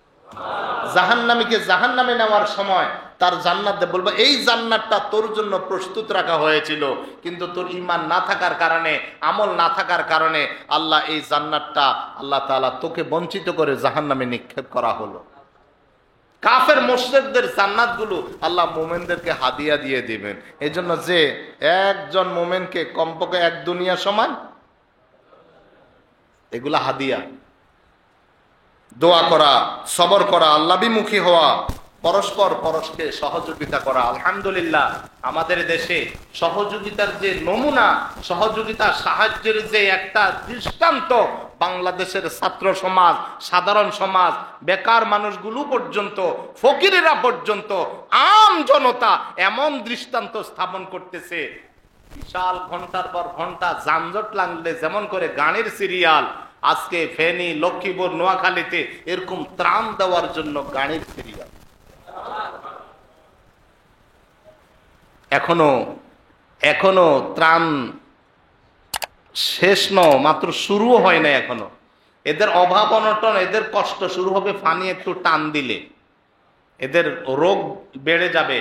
জাহান্নামীকে জাহান্নামে নেওয়ার সময় তার জান্নাত বলবো এই জান্নাতটা তোর জন্য প্রস্তুত রাখা হয়েছিল, কিন্তু তোর ঈমান না থাকার কারণে, আমল না থাকার কারণে আল্লাহ এই জান্নাতটা আল্লাহ তাআলা তোকে বঞ্চিত করে জাহান্নামে নিক্ষেপ করা হলো। কাফের মুশরিকদের জান্নাতগুলো আল্লাহ মুমিনদেরকে হাদিয়া দিয়ে দিবেন। এই জন্য যে একজন মুমিনকে কমপক্ষে 1 দুনিয়া সমান, এগুলা হাদিয়া। দোয়া করা, সবর করা, আল্লাহবিমুখী হওয়া, পরস্পর পরস্পরকে সহযোগিতা করা। আলহামদুলিল্লাহ আমাদের দেশে সহযোগিতার যে নমুনা, সহযোগিতা সাহায্যের যে একটা দৃষ্টান্ত, বাংলাদেশের ছাত্র সমাজ, সাধারণ সমাজ, বেকার মানুষগুলো পর্যন্ত, ফকিরেরা পর্যন্ত, আম জনতা এমন দৃষ্টান্ত স্থাপন করতেছে। বিশাল ঘন্টার পর ঘন্টা যানজট লাগলে যেমন করে গানের সিরিয়াল, আজকে ফেনী, লক্ষ্মীপুর, নোয়াখালীতে এরকম ত্রাণ দেওয়ার জন্য গানের সিরিয়াল। এখনো ত্রাণ শেষ মাত্র শুরু হয় না। এখনো এদের অভাব অনটন, এদের কষ্ট শুরু হবে ফানি একটু টান দিলে। এদের রোগ বেড়ে যাবে,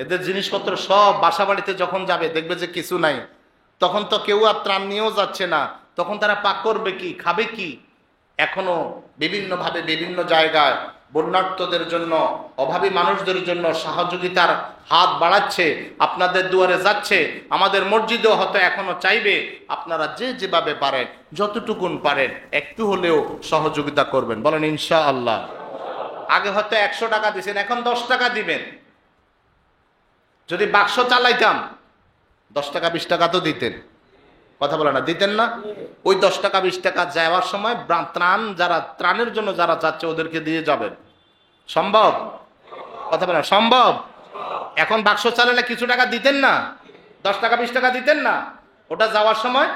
এদের জিনিসপত্র সব বাসা বাড়িতে যখন যাবে দেখবে যে কিছু নাই, তখন তো কেউ আর ত্রাণ নিয়েও যাচ্ছে না, তখন তারা পাক করবে কি, খাবে কি? এখনো বিভিন্নভাবে বিভিন্ন জায়গায় বন্যার্তদের জন্য, অভাবী মানুষদের জন্য সহযোগিতার হাত বাড়াচ্ছে, আপনাদের দুয়ারে যাচ্ছে। আমাদের মসজিদেও হয়তো এখনো চাইবে আপনারা যে যেভাবে পারেন, যতটুকুন পারেন একটু হলেও সহযোগিতা করবেন। বলেন ইনশাআল্লাহ। আগে হয়তো 100 টাকা দিয়েছেন, এখন 10 টাকা দিবেন। যদি বাক্স চালাইতাম 10 টাকা 20 টাকা তো দিতেন, কথা বলে না, দিতেন না? ওই 10 টাকা 20 টাকা যাওয়ার সময় ত্রাণের জন্য যারা যাচ্ছে ওদেরকে দিয়ে যাবেন। সম্ভব? কথা বলে না, সম্ভব? এখন বাক্স চালালে কিছু টাকা দিতেন না? 10 টাকা 20 টাকা দিতেন না? ওটা যাওয়ার সময়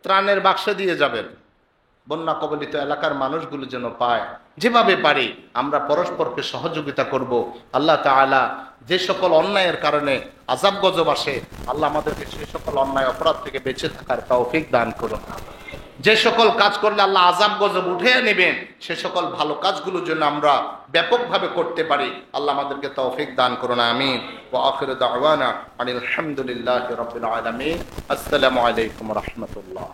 ত্রাণের বাক্সে দিয়ে যাবেন। বন্যা কবলিত এলাকার মানুষগুলো যেন পায়। যেভাবে পারি আমরা পরস্পরকে সহযোগিতা করব। আল্লাহ তাআলা যে সকল অন্যায়ের কারণে আযাব গজব আসে, আল্লাহ আমাদেরকে সেই সকল অন্যায় অপরাধ থেকে বেঁচে থাকার তৌফিক দান করুন। যে সকল কাজ করলে আল্লাহ আযাব গজব উঠে নেবেন, সে সকল ভালো কাজগুলোর জন্য আমরা ব্যাপকভাবে করতে পারি। আল্লাহ আমাদেরকে তৌফিক দান করুন। আমিন। ওয়া আখিরু দাওয়ানা আনিল হামদুলিল্লাহি রাব্বিল আলামিন। আসসালামু আলাইকুম ওয়া রাহমাতুল্লাহ।